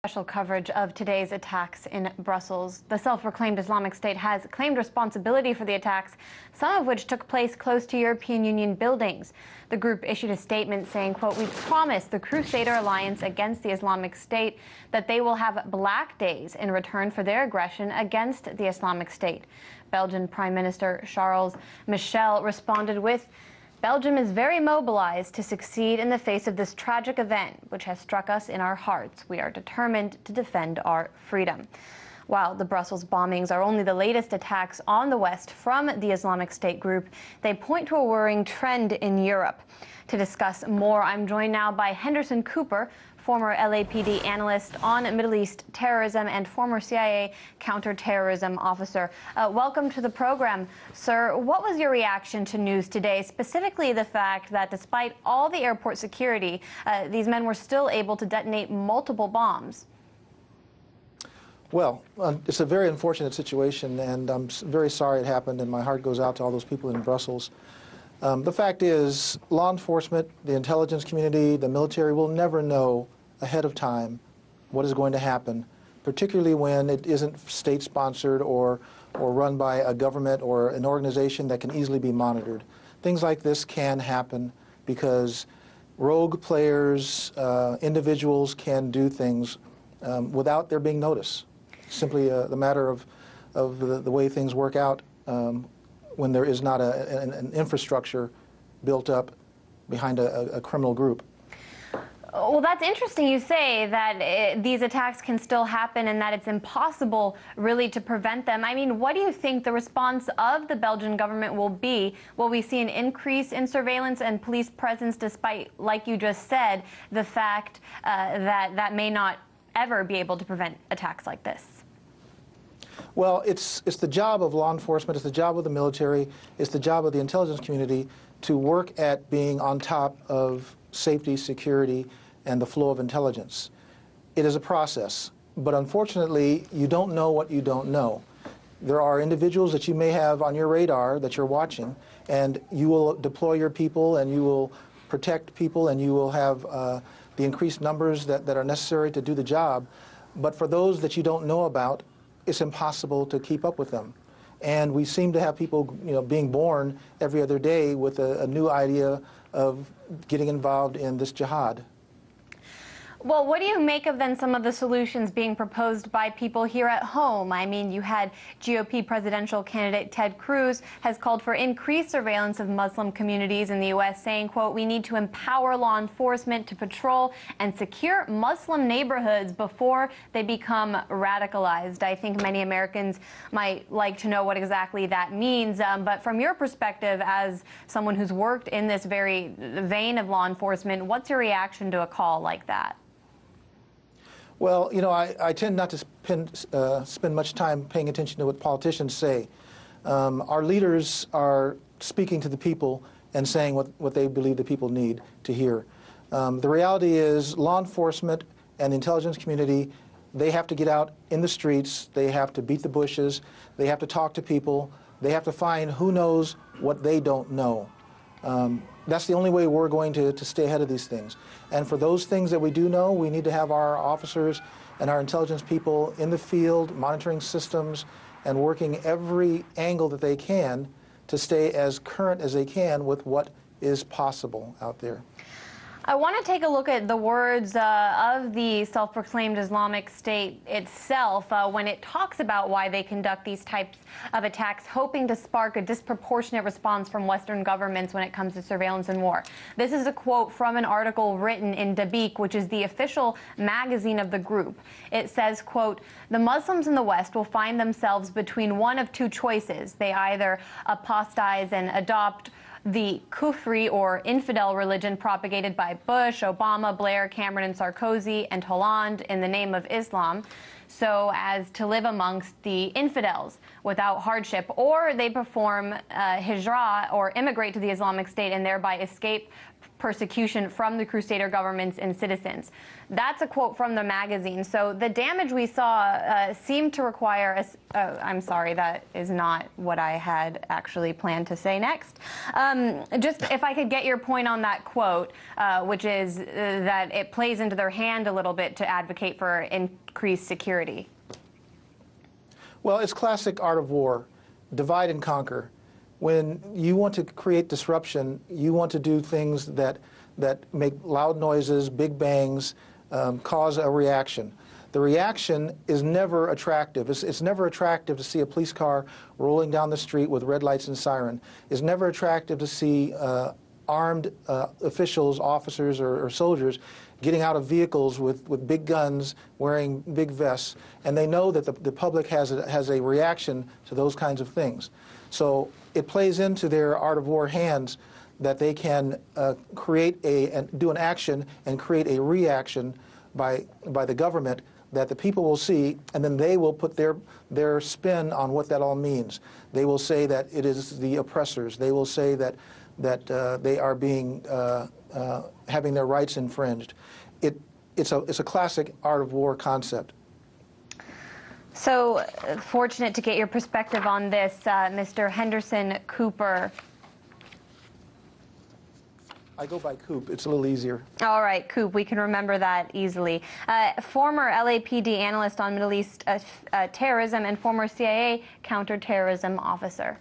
Special coverage of today's attacks in Brussels. The self-proclaimed Islamic State has claimed responsibility for the attacks, some of which took place close to European Union buildings. The group issued a statement saying, quote, "We promise the Crusader Alliance against the Islamic State that they will have black days in return for their aggression against the Islamic State." Belgian Prime Minister Charles Michel responded with, "Belgium is very mobilized to succeed in the face of this tragic event, which has struck us in our hearts. We are determined to defend our freedom." While the Brussels bombings are only the latest attacks on the West from the Islamic State group, they point to a worrying trend in Europe. To discuss more, I'm joined now by Henderson Cooper, former LAPD analyst on Middle East terrorism and former CIA counterterrorism officer. Welcome to the program, sir. What was your reaction to news today, specifically the fact that despite all the airport security, these men were still able to detonate multiple bombs? Well, it's a very unfortunate situation, and I'm very sorry it happened, and my heart goes out to all those people in Brussels. The fact is, law enforcement, the intelligence community, the military will never know ahead of time what is going to happen, particularly when it isn't state-sponsored or run by a government or an organization that can easily be monitored. Things like this can happen because rogue players, individuals can do things without there being notice. Simply the matter of the way things work out when there is not an infrastructure built up behind a criminal group. Well, that's interesting you say that these attacks can still happen and that it's impossible really to prevent them. I mean, what do you think the response of the Belgian government will be? Will we see an increase in surveillance and police presence despite, like you just said, the fact that may not ever be able to prevent attacks like this? Well, it's the job of law enforcement, it's the job of the military, it's the job of the intelligence community to work at being on top of safety, security, and the flow of intelligence. It is a process, but unfortunately, you don't know what you don't know. There are individuals that you may have on your radar that you're watching, and you will deploy your people, and you will protect people, and you will have the increased numbers that are necessary to do the job. But for those that you don't know about, it's impossible to keep up with them. And we seem to have people, being born every other day with a new idea of getting involved in this jihad. Well, what do you make of then some of the solutions being proposed by people here at home? I mean, you had GOP presidential candidate Ted Cruz has called for increased surveillance of Muslim communities in the U.S., saying, quote, "We need to empower law enforcement to patrol and secure Muslim neighborhoods before they become radicalized." I think many Americans might like to know what exactly that means. But from your perspective, as someone who's worked in this very vein of law enforcement, what's your reaction to a call like that? Well, I tend not to spend much time paying attention to what politicians say. Our leaders are speaking to the people and saying what they believe the people need to hear. The reality is law enforcement and the intelligence community, they have to get out in the streets, they have to beat the bushes, they have to talk to people, they have to find who knows what they don't know. That's the only way we're going to stay ahead of these things. And for those things that we do know, we need to have our officers and our intelligence people in the field, monitoring systems, and working every angle that they can to stay as current as they can with what is possible out there. I want to take a look at the words of the self-proclaimed Islamic State itself when it talks about why they conduct these types of attacks, hoping to spark a disproportionate response from Western governments when it comes to surveillance and war. This is a quote from an article written in Dabiq, which is the official magazine of the group. It says, quote, "The Muslims in the West will find themselves between one of two choices. They either apostatize and adopt the Kufri or infidel religion propagated by Bush, Obama, Blair, Cameron, and Sarkozy, and Hollande in the name of Islam, so as to live amongst the infidels without hardship, or they perform hijrah or immigrate to the Islamic State and thereby escape persecution from the Crusader governments and citizens. That's a quote from the magazine. So the damage we saw seemed to require I'm sorry, that is not what I had actually planned to say next. Just if I could get your point on that quote, which is that it plays into their hand a little bit to advocate for increased security. Well, it's classic art of war, divide and conquer. When you want to create disruption, you want to do things that make loud noises, big bangs, cause a reaction. The reaction is never attractive. It's never attractive to see a police car rolling down the street with red lights and siren. It's never attractive to see armed officials, officers, or soldiers getting out of vehicles with big guns, wearing big vests, and they know that the public has a reaction to those kinds of things. So it plays into their art of war hands that they can do an action and create a reaction by the government that the people will see, and then they will put their spin on what that all means. They will say that it is the oppressors. They will say that they are being having their rights infringed. It's a classic art of war concept. So fortunate to get your perspective on this, Mr. Henderson Cooper. I go by Coop. It's a little easier. All right, Coop. We can remember that easily. Former LAPD analyst on Middle East terrorism and former CIA counterterrorism officer.